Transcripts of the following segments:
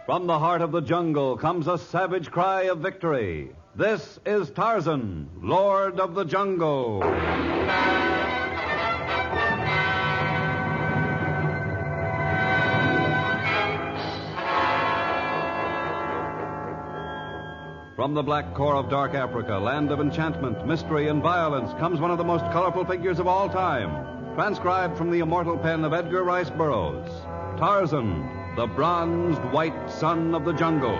From the heart of the jungle comes a savage cry of victory. This is Tarzan, Lord of the Jungle. From the black core of dark Africa, land of enchantment, mystery, and violence, comes one of the most colorful figures of all time, transcribed from the immortal pen of Edgar Rice Burroughs. Tarzan, the bronzed white son of the jungle.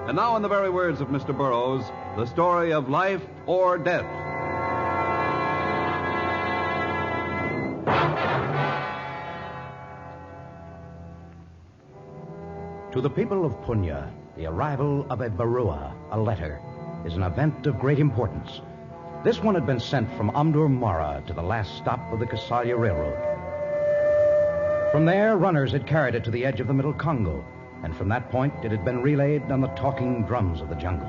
And now, in the very words of Mr. Burroughs, the story of life or death. To the people of Punya, the arrival of a barua, a letter, is an event of great importance. This one had been sent from Omdur Mara to the last stop of the Kasalia Railroad. From there, runners had carried it to the edge of the Middle Congo, and from that point it had been relayed on the talking drums of the jungle.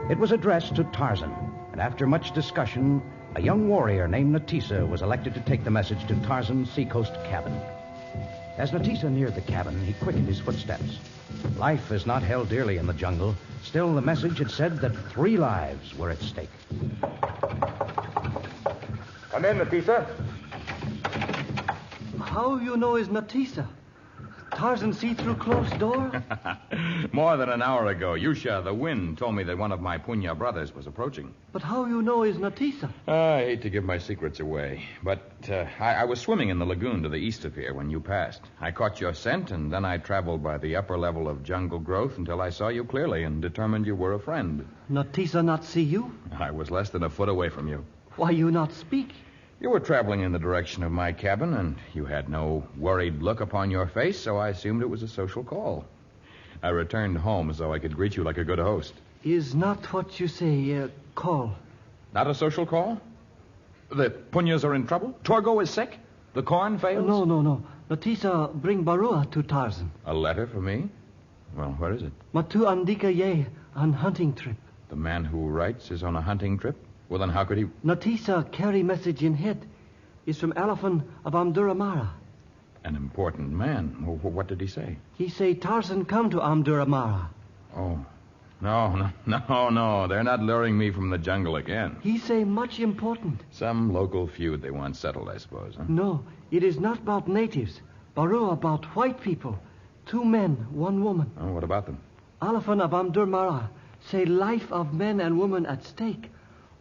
It was addressed to Tarzan, and after much discussion, a young warrior named Natisa was elected to take the message to Tarzan's seacoast cabin. As Natisa neared the cabin, he quickened his footsteps. Life is not held dearly in the jungle. Still, the message had said that 3 lives were at stake. Come in, Natisa. How you know is Natisa? Tarzan see through closed door? More than an hour ago, Yusha, the wind, told me that one of my Punya brothers was approaching. But how you know is Natisa? I hate to give my secrets away, but I was swimming in the lagoon to the east of here when you passed. I caught your scent, and then I traveled by the upper level of jungle growth until I saw you clearly and determined you were a friend. Natisa not see you? I was less than a foot away from you. Why you not speak? You were traveling in the direction of my cabin, and you had no worried look upon your face, so I assumed it was a social call. I returned home so I could greet you like a good host. Is not what you say, call. Not a social call? The Punyas are in trouble? Torgo is sick? The corn fails? No. Natisa bring barua to Tarzan. A letter for me? Well, where is it? Matu Andika Ye on hunting trip. The man who writes is on a hunting trip? Well, then how could he... Natisa carry message in head. Is from Elephant of Amduramara. An important man. What did he say? He say Tarzan come to Amduramara. Oh. No. They're not luring me from the jungle again. He say much important. Some local feud they want settled, I suppose, huh? No, it is not about natives. Barua about white people. 2 men, 1 woman. Oh, what about them? Elephant of Amduramara say life of men and women at stake.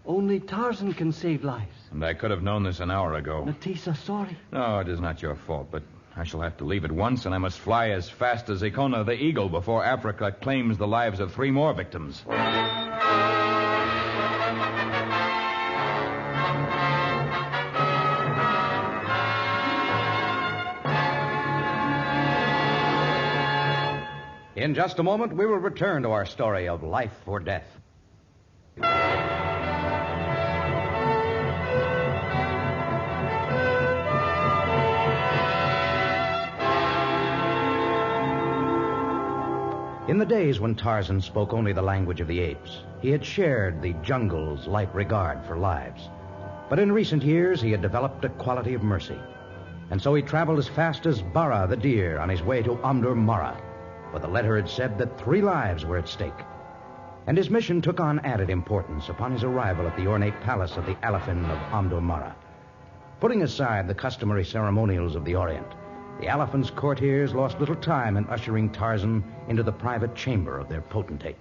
Only Tarzan can save lives. And I could have known this an hour ago. Natisa, sorry. No, it is not your fault, but I shall have to leave at once, and I must fly as fast as Ikona the eagle before Africa claims the lives of 3 more victims. In just a moment, we will return to our story of life or death. In the days when Tarzan spoke only the language of the apes, he had shared the jungle's light regard for lives. But in recent years, he had developed a quality of mercy. And so he traveled as fast as Bara the deer on his way to Omdur Mara, where the letter had said that 3 lives were at stake. And his mission took on added importance upon his arrival at the ornate palace of the Elephant of Omdur Mara. Putting aside the customary ceremonials of the Orient, the elephant's courtiers lost little time in ushering Tarzan into the private chamber of their potentate.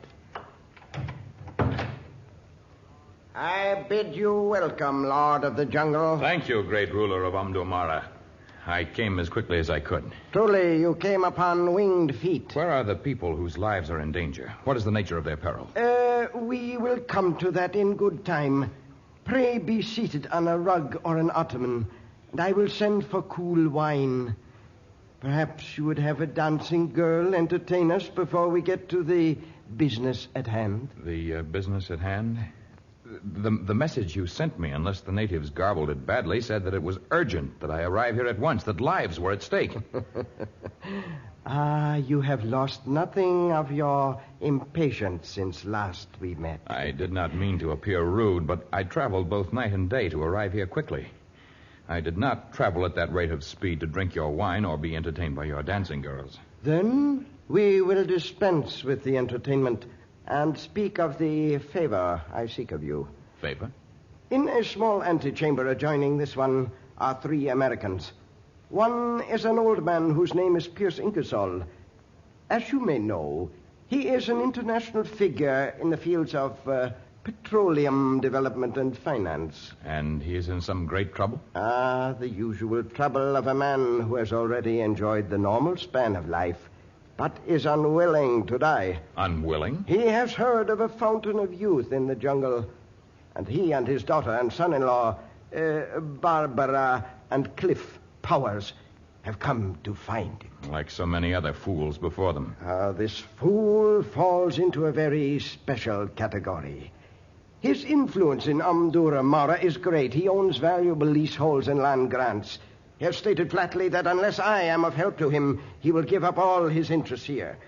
I bid you welcome, Lord of the Jungle. Thank you, great ruler of Amdomara. I came as quickly as I could. Truly, you came upon winged feet. Where are the people whose lives are in danger? What is the nature of their peril? We will come to that in good time. Pray be seated on a rug or an ottoman, and I will send for cool wine. Perhaps you would have a dancing girl entertain us before we get to the business at hand. The business at hand? The message you sent me, unless the natives garbled it badly, said that it was urgent, that I arrive here at once, that lives were at stake. You have lost nothing of your impatience since last we met. I did not mean to appear rude, but I traveled both night and day to arrive here quickly. I did not travel at that rate of speed to drink your wine or be entertained by your dancing girls. Then we will dispense with the entertainment and speak of the favor I seek of you. Favor? In a small antechamber adjoining this one are 3 Americans. One is an old man whose name is Pierce Ingersoll. As you may know, he is an international figure in the fields of petroleum development and finance. And he is in some great trouble? The usual trouble of a man who has already enjoyed the normal span of life, but is unwilling to die. Unwilling? He has heard of a fountain of youth in the jungle, and he and his daughter and son-in-law, Barbara and Cliff Powers, have come to find it. Like so many other fools before them. This fool falls into a very special category. His influence in Mara is great. He owns valuable leaseholds and land grants. He has stated flatly that unless I am of help to him, he will give up all his interests here.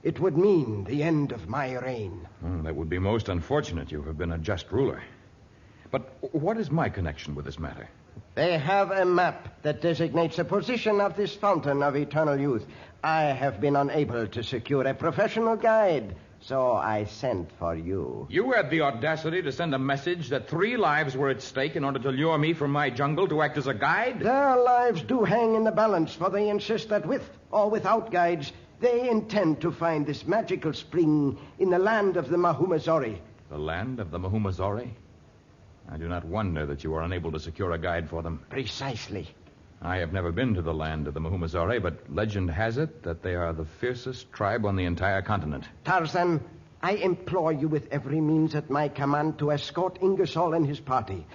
It would mean the end of my reign. That would be most unfortunate. You have been a just ruler. But what is my connection with this matter? They have a map that designates the position of this fountain of eternal youth. I have been unable to secure a professional guide, so I sent for you. You had the audacity to send a message that 3 lives were at stake in order to lure me from my jungle to act as a guide? Their lives do hang in the balance, for they insist that with or without guides, they intend to find this magical spring in the land of the Mahumazori. The land of the Mahumazori? I do not wonder that you are unable to secure a guide for them. Precisely. I have never been to the land of the Mahumazori, but legend has it that they are the fiercest tribe on the entire continent. Tarzan, I implore you with every means at my command to escort Ingersoll and his party.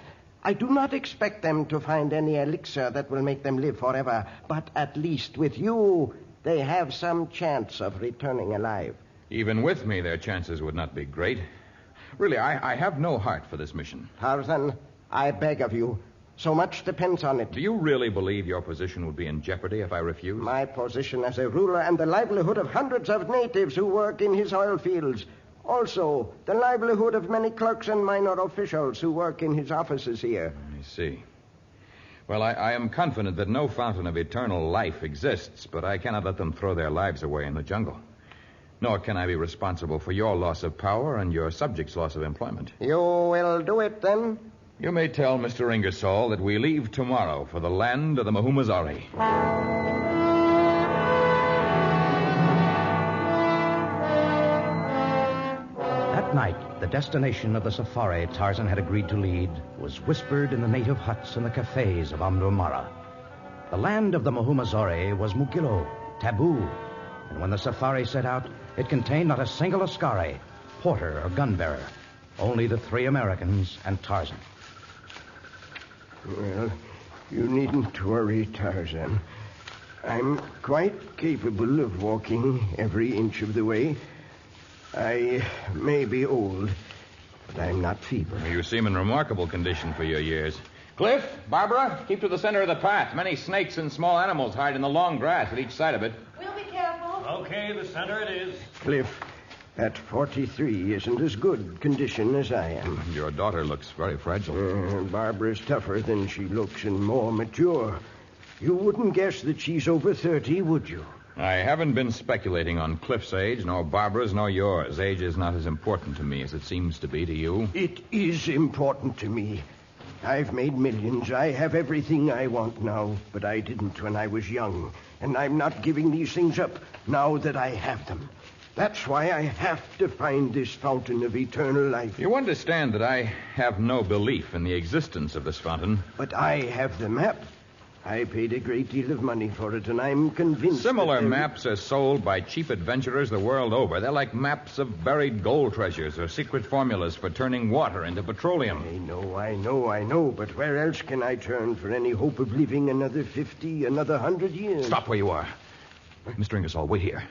I do not expect them to find any elixir that will make them live forever, but at least with you, they have some chance of returning alive. Even with me, their chances would not be great. Really, I have no heart for this mission. Tarzan, I beg of you. So much depends on it. Do you really believe your position would be in jeopardy if I refuse? My position as a ruler and the livelihood of hundreds of natives who work in his oil fields. Also, the livelihood of many clerks and minor officials who work in his offices here. I see. Well, I am confident that no fountain of eternal life exists, but I cannot let them throw their lives away in the jungle. Nor can I be responsible for your loss of power and your subjects' loss of employment. You will do it, then? You may tell Mr. Ingersoll that we leave tomorrow for the land of the Mahumazori. That night, the destination of the safari Tarzan had agreed to lead was whispered in the native huts and the cafes of Mara. The land of the Mahumazori was Mugillo, taboo, and when the safari set out, it contained not a single askari, porter, or gun-bearer. Only the 3 Americans and Tarzan. Well, you needn't worry, Tarzan. I'm quite capable of walking every inch of the way. I may be old, but I'm not feeble. You seem in remarkable condition for your years. Cliff, Barbara, keep to the center of the path. Many snakes and small animals hide in the long grass at each side of it. We'll be careful. Okay, the center it is. Cliff, at 43 isn't as good condition as I am. Your daughter looks very fragile. Barbara's tougher than she looks and more mature. You wouldn't guess that she's over 30, would you? I haven't been speculating on Cliff's age, nor Barbara's, nor yours. Age is not as important to me as it seems to be to you. It is important to me. I've made millions. I have everything I want now, but I didn't when I was young. And I'm not giving these things up now that I have them. That's why I have to find this fountain of eternal life. You understand that I have no belief in the existence of this fountain. But I have the map. I paid a great deal of money for it, and I'm convinced Similar maps are sold by cheap adventurers the world over. They're like maps of buried gold treasures or secret formulas for turning water into petroleum. I know, but where else can I turn for any hope of living another 50, another 100 years? Stop where you are. Mr. Ingersoll, wait here.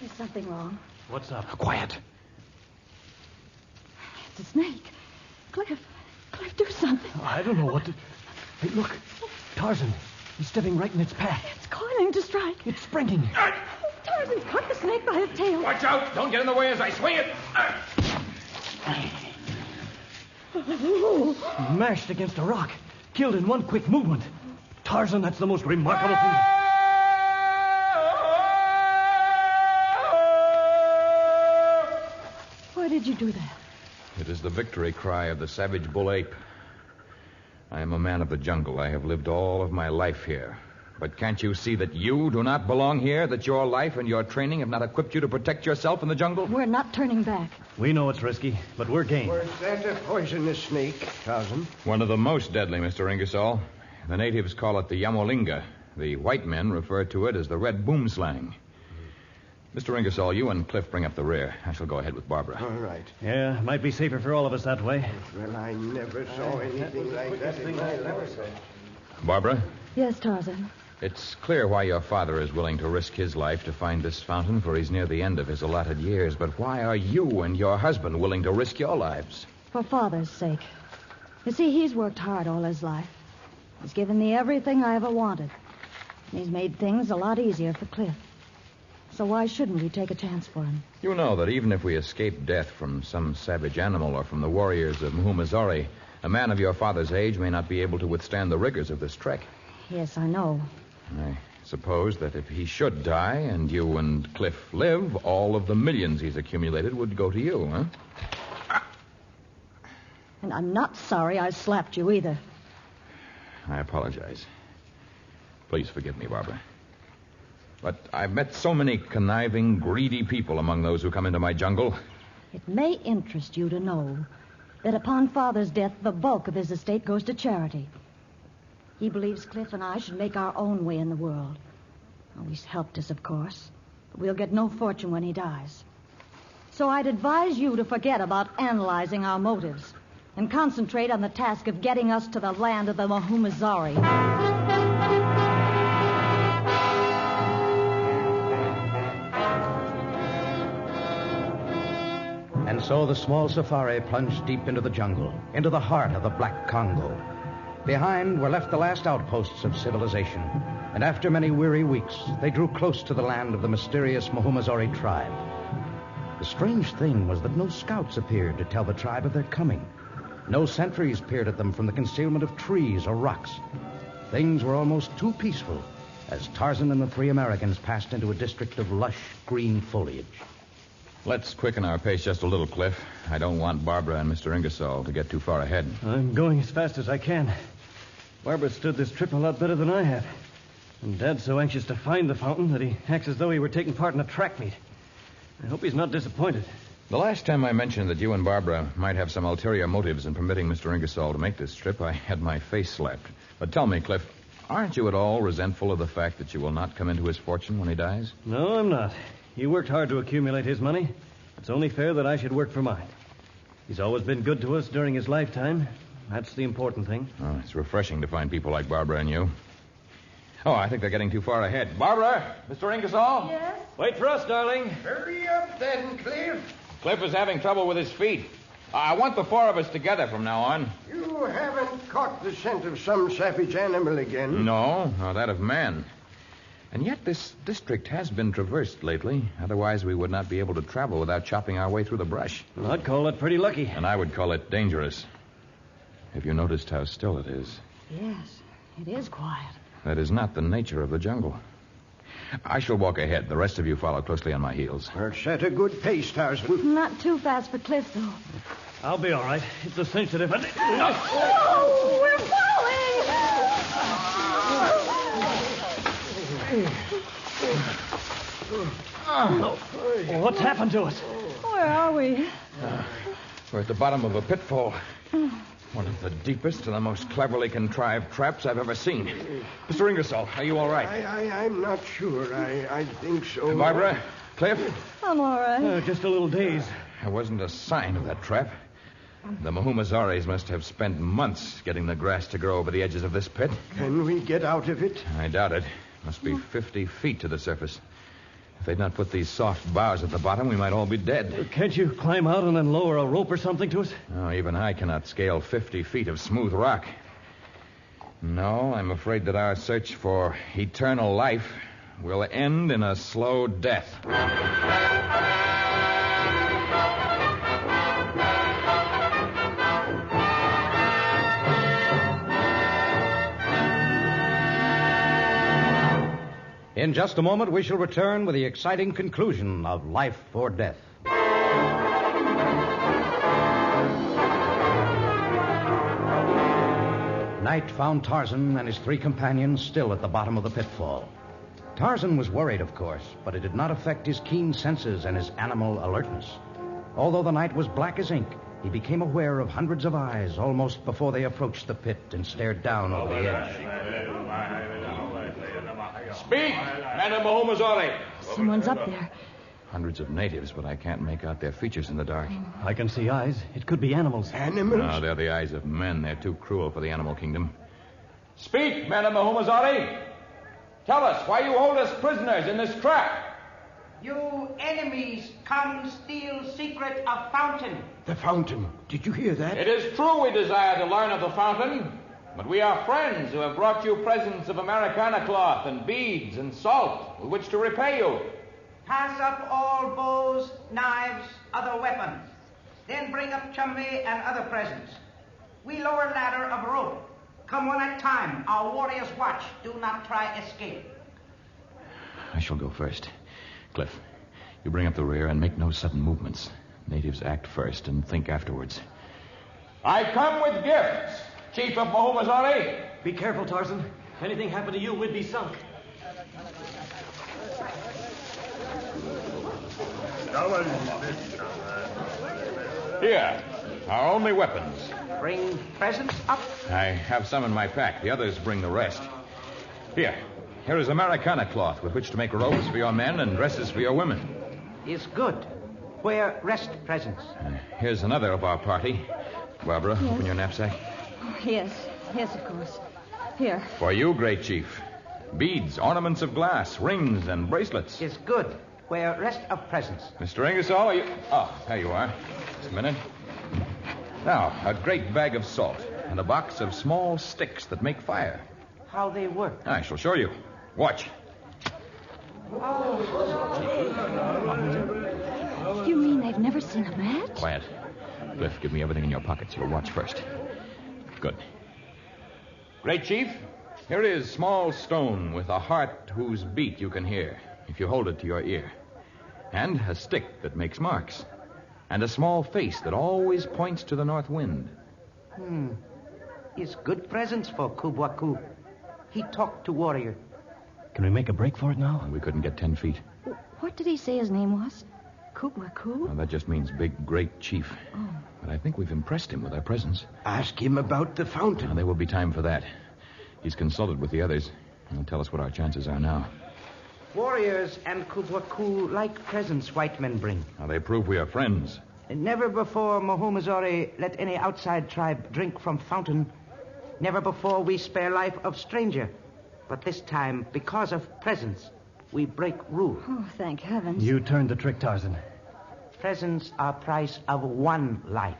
There's something wrong. What's up? Quiet. It's a snake. Cliff, do something. I don't know what to... Hey, look. Tarzan. He's stepping right in its path. It's coiling to strike. It's springing. Tarzan's caught the snake by his tail. Watch out! Don't get in the way as I swing it. Mashed against a rock. Killed in one quick movement. Tarzan, that's the most remarkable thing. Why did you do that? It is the victory cry of the savage bull ape. I am a man of the jungle. I have lived all of my life here. But can't you see that you do not belong here, that your life and your training have not equipped you to protect yourself in the jungle? We're not turning back. We know it's risky, but we're game. Was that a poisonous snake, Tarzan? One of the most deadly, Mr. Ingersoll. The natives call it the yamolinga. The white men refer to it as the red boomslang. Mr. Ingersoll, you and Cliff bring up the rear. I shall go ahead with Barbara. All right. Yeah, might be safer for all of us that way. Well, I never saw anything like that in my life. Barbara, Yes, Tarzan. it's clear why your father is willing to risk his life to find this fountain, for he's near the end of his allotted years. But why are you and your husband willing to risk your lives? For Father's sake. You see, he's worked hard all his life. He's given me everything I ever wanted. And he's made things a lot easier for Cliff. So why shouldn't we take a chance for him? You know that even if we escape death from some savage animal or from the warriors of Muhumazari, a man of your father's age may not be able to withstand the rigors of this trek. Yes, I know. I suppose that if he should die and you and Cliff live, all of the millions he's accumulated would go to you, huh? And I'm not sorry I slapped you either. I apologize. Please forgive me, Barbara. But I've met so many conniving, greedy people among those who come into my jungle. It may interest you to know that upon Father's death, the bulk of his estate goes to charity. He believes Cliff and I should make our own way in the world. Oh, he's helped us, of course, but we'll get no fortune when he dies. So I'd advise you to forget about analyzing our motives and concentrate on the task of getting us to the land of the Muhumazari. And so the small safari plunged deep into the jungle, into the heart of the Black Congo. Behind were left the last outposts of civilization, and after many weary weeks, they drew close to the land of the mysterious Muhumazari tribe. The strange thing was that no scouts appeared to tell the tribe of their coming. No sentries peered at them from the concealment of trees or rocks. Things were almost too peaceful as Tarzan and the three Americans passed into a district of lush green foliage. Let's quicken our pace just a little, Cliff. I don't want Barbara and Mr. Ingersoll to get too far ahead. I'm going as fast as I can. Barbara stood this trip a lot better than I have. And Dad's so anxious to find the fountain that he acts as though he were taking part in a track meet. I hope he's not disappointed. The last time I mentioned that you and Barbara might have some ulterior motives in permitting Mr. Ingersoll to make this trip, I had my face slapped. But tell me, Cliff, aren't you at all resentful of the fact that you will not come into his fortune when he dies? No, I'm not. He worked hard to accumulate his money. It's only fair that I should work for mine. He's always been good to us during his lifetime. That's the important thing. Oh, it's refreshing to find people like Barbara and you. Oh, I think they're getting too far ahead. Barbara! Mr. Ingersoll? Yes? Wait for us, darling. Hurry up then, Cliff. Cliff is having trouble with his feet. I want the four of us together from now on. You haven't caught the scent of some savage animal again. No, that of man. And yet this district has been traversed lately. Otherwise, we would not be able to travel without chopping our way through the brush. Well, I'd call it pretty lucky. And I would call it dangerous. Have you noticed how still it is? Yes, it is quiet. That is not the nature of the jungle. I shall walk ahead. The rest of you follow closely on my heels. Well, set a good pace, Tarzan. Not too fast for Cliff, though. I'll be all right. It's a cinch that if I... Oh, we're falling! What's happened to us? Where are we? We're at the bottom of a pitfall. One of the deepest and the most cleverly contrived traps I've ever seen. Mr. Ingersoll, are you all right? I'm not sure. I think so. Barbara? Cliff? I'm all right. Just a little dazed. There wasn't a sign of that trap. The Muhumazaris must have spent months getting the grass to grow over the edges of this pit. Can we get out of it? I doubt it. Must be 50 feet to the surface. If they'd not put these soft boughs at the bottom, we might all be dead. Can't you climb out and then lower a rope or something to us? No, even I cannot scale 50 feet of smooth rock. No, I'm afraid that our search for eternal life will end in a slow death. In just a moment, we shall return with the exciting conclusion of Life or Death. Night found Tarzan and his 3 companions still at the bottom of the pitfall. Tarzan was worried, of course, but it did not affect his keen senses and his animal alertness. Although the night was black as ink, he became aware of hundreds of eyes almost before they approached the pit and stared down over the edge. Speak, men of Mahomazore. Someone's up there. Hundreds of natives, but I can't make out their features in the dark. I can see eyes. It could be animals. Animals? No, they're the eyes of men. They're too cruel for the animal kingdom. Speak, men of Mahomazore. Tell us why you hold us prisoners in this trap. You enemies come steal secret of fountain. The fountain. Did you hear that? It is true we desire to learn of the fountain, but we are friends who have brought you presents of Americana cloth and beads and salt with which to repay you. Pass up all bows, knives, other weapons. Then bring up chumley and other presents. We lower ladder of rope. Come one at a time. Our warriors watch. Do not try escape. I shall go first. Cliff, you bring up the rear and make no sudden movements. Natives act first and think afterwards. I come with gifts, Chief of Mahomazore. Be careful, Tarzan. If anything happened to you, we'd be sunk. Here, our only weapons. Bring presents up. I have some in my pack. The others bring the rest. Here is Americana cloth with which to make robes for your men and dresses for your women. Is good. Where rest presents? Here's another of our party. Barbara, Yes. open your knapsack. Oh, yes, of course. Here. For you, great chief. Beads, ornaments of glass, rings, and bracelets. Is good. Where rest of presents? Mr. Ingersoll, are you... Oh, there you are. Just a minute. Now, a great bag of salt and a box of small sticks that make fire. How they work? I shall show you. Watch. You mean they've never seen a match? Quiet. Cliff, give me everything in your pockets. You'll watch first. Good. Great chief, here is small stone with a heart whose beat you can hear if you hold it to your ear. And a stick that makes marks. And a small face that always points to the north wind. Is good presents for Kubwaku. He talked to warrior. Can we make a break for it now? We couldn't get 10 feet. What did he say his name was? Kubwaku? Well, that just means big, great chief. Oh. But I think we've impressed him with our presence. Ask him about the fountain. Now, there will be time for that. He's consulted with the others. He'll tell us what our chances are now. Warriors and Kubwaku like presents white men bring. Now, they prove we are friends. And never before Mahomazore let any outside tribe drink from fountain. Never before we spare life of stranger. But this time, because of presents, we break rule. Oh, thank heavens. You turned the trick, Tarzan. Presents are price of one life.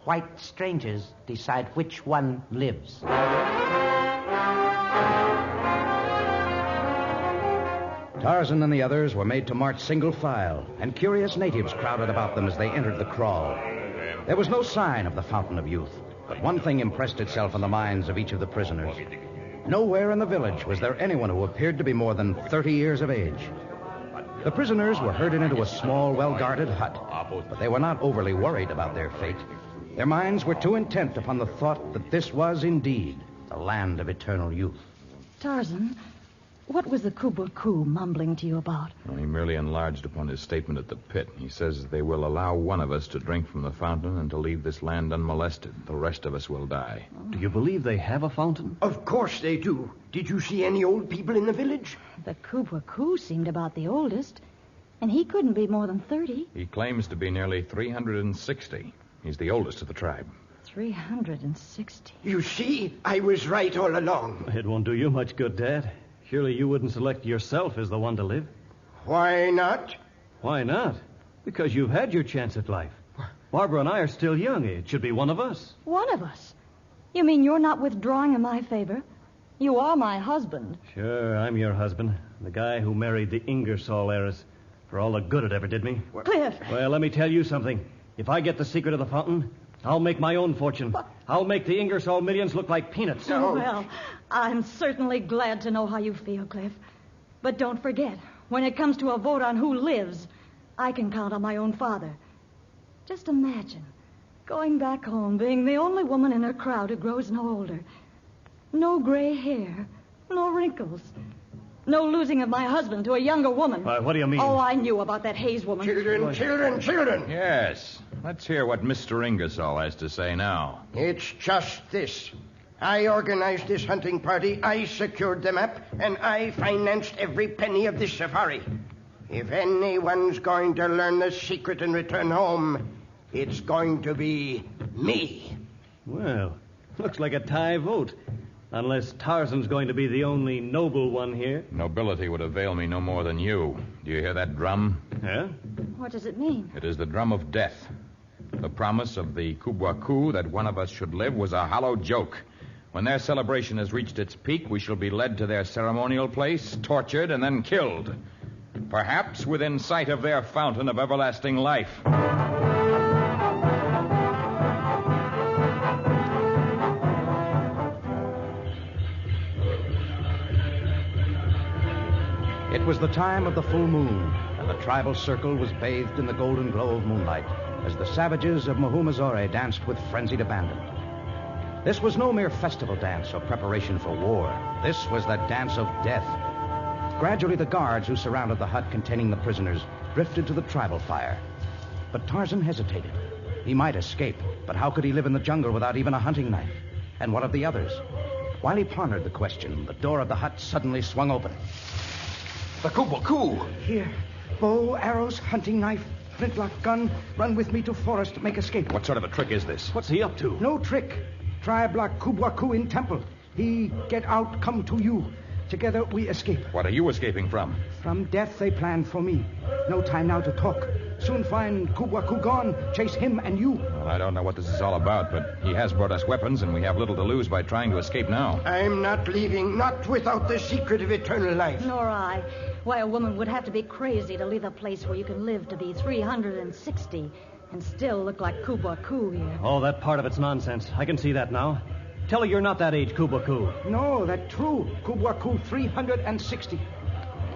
White strangers decide which one lives. Tarzan and the others were made to march single file, and curious natives crowded about them as they entered the kraal. There was no sign of the Fountain of Youth, but one thing impressed itself on the minds of each of the prisoners. Nowhere in the village was there anyone who appeared to be more than 30 years of age. The prisoners were herded into a small, well-guarded hut, but they were not overly worried about their fate. Their minds were too intent upon the thought that this was indeed the land of eternal youth. Tarzan, what was the Kubwaku mumbling to you about? Well, he merely enlarged upon his statement at the pit. He says they will allow one of us to drink from the fountain and to leave this land unmolested. The rest of us will die. Do you believe they have a fountain? Of course they do. Did you see any old people in the village? The Kubwaku seemed about the oldest, and he couldn't be more than 30. He claims to be nearly 360. He's the oldest of the tribe. 360. You see, I was right all along. It won't do you much good, Dad. Surely you wouldn't select yourself as the one to live. Why not? Why not? Because you've had your chance at life. Barbara and I are still young. It should be one of us. One of us? You mean you're not withdrawing in my favor? You are my husband. Sure, I'm your husband. The guy who married the Ingersoll heiress. For all the good it ever did me. Cliff! Well, let me tell you something. If I get the secret of the fountain, I'll make my own fortune. What? I'll make the Ingersoll millions look like peanuts. Well, I'm certainly glad to know how you feel, Cliff. But don't forget, when it comes to a vote on who lives, I can count on my own father. Just imagine going back home, being the only woman in her crowd who grows no older. No gray hair, no wrinkles. No losing of my husband to a younger woman. What do you mean? Oh, I knew about that Hayes woman. Children. Yes. Let's hear what Mr. Ingersoll has to say now. It's just this. I organized this hunting party, I secured the map, and I financed every penny of this safari. If anyone's going to learn the secret and return home, it's going to be me. Well, looks like a tie vote. Unless Tarzan's going to be the only noble one here. Nobility would avail me no more than you. Do you hear that drum? Yeah? What does it mean? It is the drum of death. The promise of the Kubwa-Ku that one of us should live was a hollow joke. When their celebration has reached its peak, we shall be led to their ceremonial place, tortured, and then killed. Perhaps within sight of their fountain of everlasting life. It was the time of the full moon, and the tribal circle was bathed in the golden glow of moonlight as the savages of Mahumazore danced with frenzied abandon. This was no mere festival dance or preparation for war. This was the dance of death. Gradually, the guards who surrounded the hut containing the prisoners drifted to the tribal fire. But Tarzan hesitated. He might escape, but how could he live in the jungle without even a hunting knife? And what of the others? While he pondered the question, the door of the hut suddenly swung open. The Kubwa-Ku! Here, bow, arrows, hunting knife, flintlock gun. Run with me to forest to make escape. What sort of a trick is this? What's he up to? No trick. Tribe like Kubwa-Ku in temple. He get out, come to you. Together we escape. What are you escaping from? From death they planned for me. No time now to talk. Soon find Kubwa-Ku gone, chase him and you. Well, I don't know what this is all about, but he has brought us weapons, and we have little to lose by trying to escape now. I'm not leaving, not without the secret of eternal life. Nor I. Why, a woman would have to be crazy to leave a place where you can live to be 360 and still look like Kubwa-Ku here. Oh, that part of it's nonsense. I can see that now. Tell her you're not that age, Kubwa-Ku. No, that's true. Kubwa-Ku 360.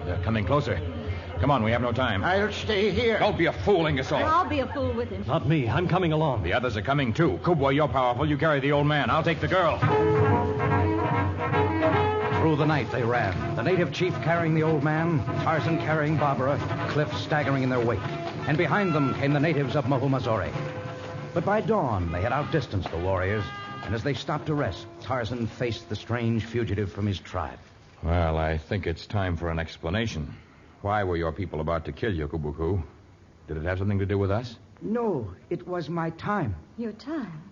They're coming closer. Come on, we have no time. I'll stay here. Don't be a fool, Ingersoll. I'll be a fool with him. Not me. I'm coming along. The others are coming, too. Kubwa, you're powerful. You carry the old man. I'll take the girl. Through the night they ran, the native chief carrying the old man, Tarzan carrying Barbara, Cliff staggering in their wake. And behind them came the natives of Mahumazore. But by dawn, they had outdistanced the warriors, and as they stopped to rest, Tarzan faced the strange fugitive from his tribe. Well, I think it's time for an explanation. Why were your people about to kill you, Kubwa-Ku? Did it have something to do with us? No, it was my time. Your time?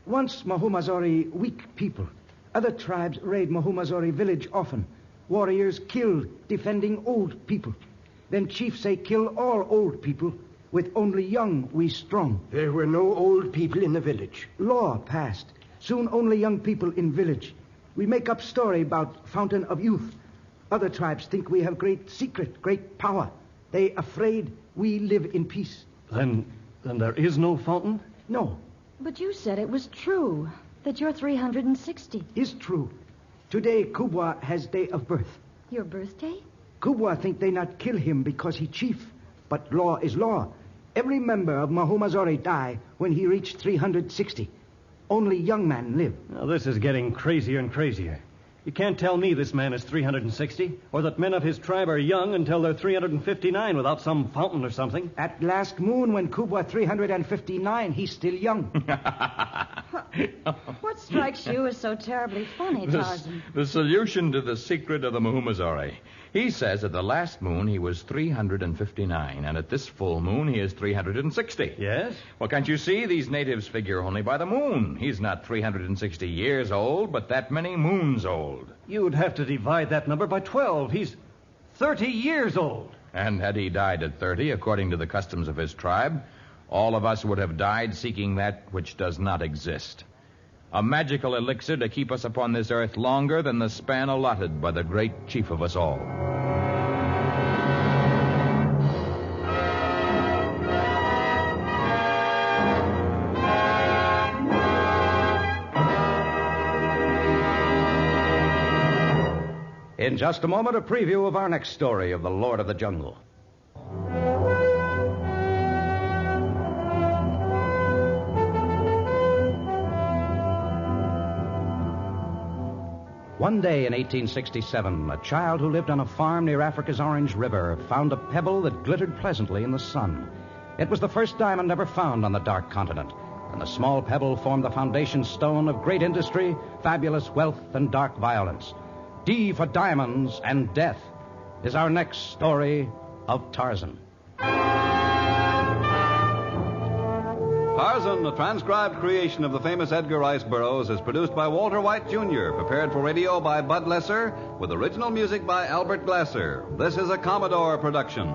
Once Mahumazore weak people. Other tribes raid Mahumazore village often. Warriors killed defending old people. Then chiefs say kill all old people. With only young we strong. There were no old people in the village. Law passed. Soon only young people in village. We make up story about fountain of youth. Other tribes think we have great secret, great power. They afraid we live in peace. Then there is no fountain? No. But you said it was true, that you're 360. Is true. Today, Kubwa has day of birth. Your birthday? Kubwa think they not kill him because he chief. But law is law. Every member of Mahumazore die when he reach 360. Only young men live. Now, this is getting crazier and crazier. You can't tell me this man is 360, or that men of his tribe are young until they're 359 without some fountain or something. At last moon, when Kubwa 359, he's still young. What strikes you as so terribly funny, Tarzan? The solution to the secret of the Mahumazore. He says at the last moon he was 359, and at this full moon he is 360. Yes? Well, can't you see? These natives figure only by the moon. He's not 360 years old, but that many moons old. You'd have to divide that number by 12. He's 30 years old. And had he died at 30, according to the customs of his tribe, all of us would have died seeking that which does not exist. A magical elixir to keep us upon this earth longer than the span allotted by the great chief of us all. In just a moment, a preview of our next story of the Lord of the Jungle. One day in 1867, a child who lived on a farm near Africa's Orange River found a pebble that glittered pleasantly in the sun. It was the first diamond ever found on the Dark Continent, and the small pebble formed the foundation stone of great industry, fabulous wealth, and dark violence. D for Diamonds and Death is our next story of Tarzan. Tarzan, a transcribed creation of the famous Edgar Rice Burroughs, is produced by Walter White, Jr., prepared for radio by Bud Lesser, with original music by Albert Glasser. This is a Commodore production.